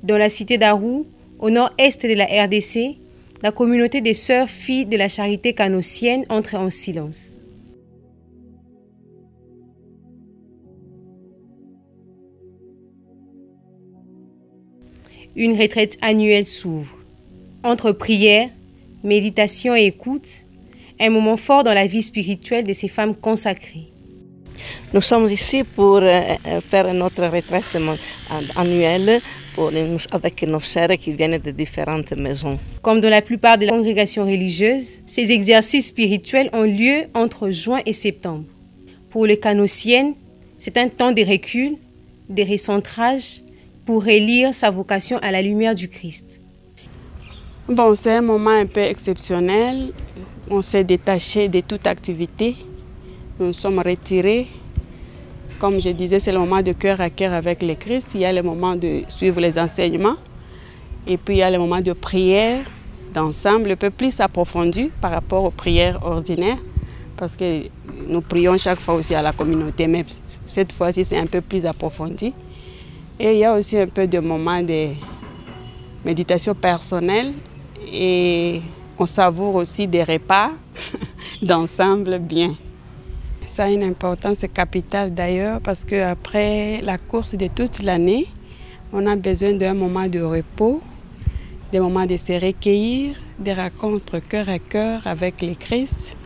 Dans la cité d'Arou, au nord-est de la RDC, la communauté des sœurs filles de la charité canossienne entre en silence. Une retraite annuelle s'ouvre. Entre prière, méditation et écoute, un moment fort dans la vie spirituelle de ces femmes consacrées. Nous sommes ici pour faire notre retraite annuelle avec nos sœurs qui viennent de différentes maisons. Comme dans la plupart des congrégations religieuses, ces exercices spirituels ont lieu entre juin et septembre. Pour les canossiennes, c'est un temps de recul, de recentrage, pour relire sa vocation à la lumière du Christ. Bon, c'est un moment un peu exceptionnel. On s'est détaché de toute activité. Nous nous sommes retirés. Comme je disais, c'est le moment de cœur à cœur avec le Christ. Il y a le moment de suivre les enseignements. Et puis il y a le moment de prière, d'ensemble, un peu plus approfondi par rapport aux prières ordinaires. Parce que nous prions chaque fois aussi à la communauté, mais cette fois-ci, c'est un peu plus approfondi. Et il y a aussi un peu de moments de méditation personnelle et on savoure aussi des repas d'ensemble bien. Ça a une importance capitale d'ailleurs parce qu'après la course de toute l'année, on a besoin d'un moment de repos, des moments de se recueillir, des rencontres cœur à cœur avec le Christ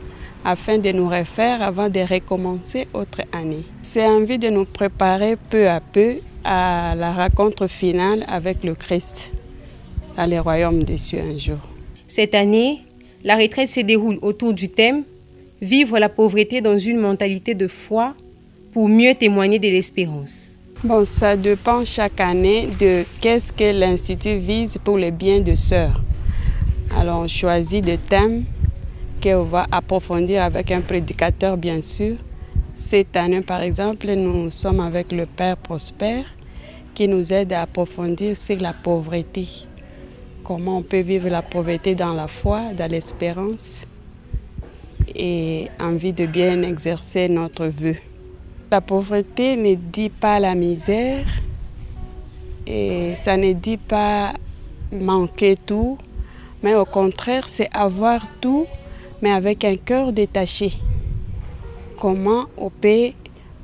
afin de nous refaire avant de recommencer autre année. C'est envie de nous préparer peu à peu à la rencontre finale avec le Christ dans le royaume des cieux un jour. Cette année, la retraite se déroule autour du thème « Vivre la pauvreté dans une mentalité de foi pour mieux témoigner de l'espérance ». Bon, ça dépend chaque année de qu'est-ce que l'Institut vise pour le bien de sœurs. Alors on choisit des thèmes qu'on va approfondir avec un prédicateur bien sûr. Cette année par exemple, nous sommes avec le Père Prosper qui nous aide à approfondir sur la pauvreté. Comment on peut vivre la pauvreté dans la foi, dans l'espérance et envie de bien exercer notre vœu. La pauvreté ne dit pas la misère et ça ne dit pas manquer tout, mais au contraire, c'est avoir tout, mais avec un cœur détaché. Comment on peut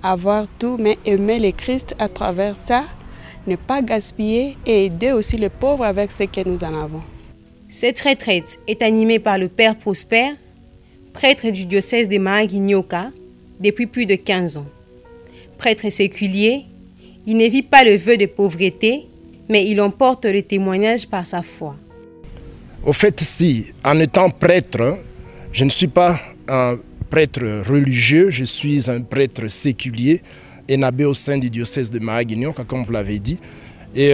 avoir tout, mais aimer le Christ à travers ça, ne pas gaspiller et aider aussi les pauvres avec ce que nous en avons. Cette retraite est animée par le Père Prosper, prêtre du diocèse de Mahagi-Nyoka depuis plus de 15 ans. Prêtre séculier, il ne vit pas le vœu de pauvreté, mais il emporte le témoignage par sa foi. Au fait, si, en étant prêtre, je ne suis pas un prêtre religieux, je suis un prêtre séculier, énabé au sein du diocèse de Mahagi-Nyoka, comme vous l'avez dit. Et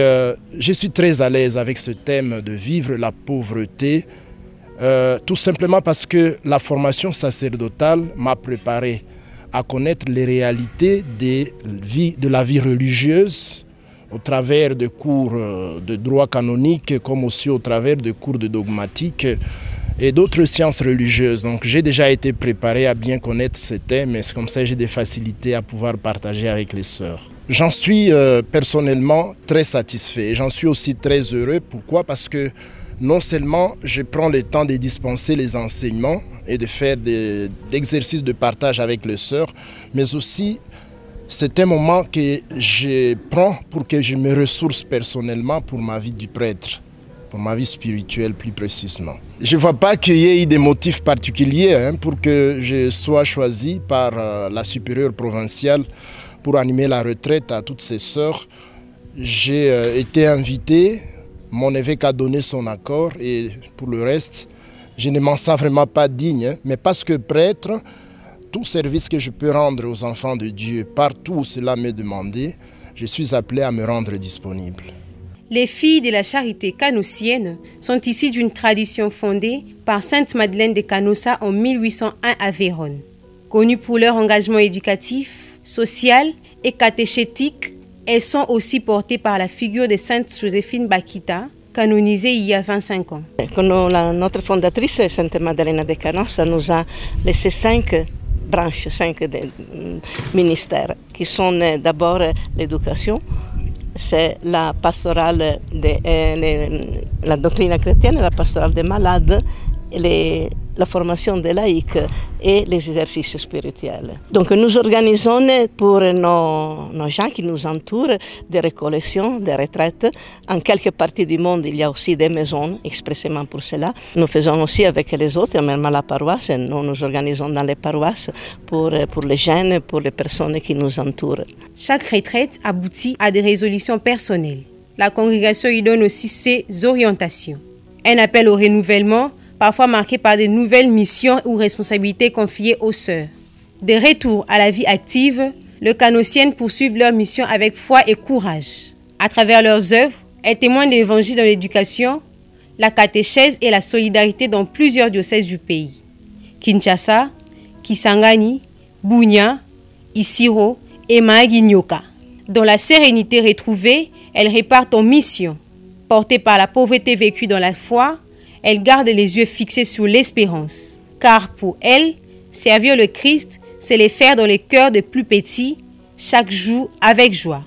je suis très à l'aise avec ce thème de vivre la pauvreté, tout simplement parce que la formation sacerdotale m'a préparé à connaître les réalités de la vie religieuse au travers de cours de droit canonique, comme aussi au travers de cours de dogmatique et d'autres sciences religieuses. Donc j'ai déjà été préparé à bien connaître ce thème et c'est comme ça que j'ai des facilités à pouvoir partager avec les sœurs. J'en suis personnellement très satisfait et j'en suis aussi très heureux. Pourquoi? Parce que non seulement je prends le temps de dispenser les enseignements et de faire des exercices de partage avec les sœurs, mais aussi c'est un moment que je prends pour que je me ressource personnellement pour ma vie du prêtre, pour ma vie spirituelle plus précisément. Je ne vois pas qu'il y ait des motifs particuliers pour que je sois choisi par la supérieure provinciale pour animer la retraite à toutes ces sœurs. J'ai été invité, mon évêque a donné son accord et pour le reste, je ne m'en sens vraiment pas digne, mais parce que prêtre, tout service que je peux rendre aux enfants de Dieu, partout où cela m'est demandé, je suis appelé à me rendre disponible. Les filles de la charité canossienne sont issues d'une tradition fondée par Sainte Madeleine de Canossa en 1801 à Vérone. Connues pour leur engagement éducatif, social et catéchétique, elles sont aussi portées par la figure de Sainte Joséphine Bakita, canonisée il y a 25 ans. Notre fondatrice, Sainte Madeleine de Canossa, nous a laissé 5 branches, 5 ministères, qui sont d'abord l'éducation, c'est la pastorale, la doctrine chrétienne, la pastorale des malades, la formation des laïcs et les exercices spirituels. Donc nous organisons pour nos gens qui nous entourent des récollections, des retraites. En quelques parties du monde, il y a aussi des maisons expressément pour cela. Nous faisons aussi avec les autres, même à la paroisse, nous organisons dans les paroisses pour les jeunes, pour les personnes qui nous entourent. Chaque retraite aboutit à des résolutions personnelles. La congrégation y donne aussi ses orientations. Un appel au renouvellement, parfois marqué par de nouvelles missions ou responsabilités confiées aux sœurs. De retour à la vie active, les canossiennes poursuivent leur mission avec foi et courage. À travers leurs œuvres, elles témoignent de l'évangile dans l'éducation, la catéchèse et la solidarité dans plusieurs diocèses du pays. Kinshasa, Kisangani, Bunia, Isiro et Mahaginyoka. Dans la sérénité retrouvée, elles repartent en mission. Portées par la pauvreté vécue dans la foi, elles gardent les yeux fixés sur l'espérance. Car pour elles, servir le Christ, c'est les faire dans les cœurs des plus petits, chaque jour avec joie.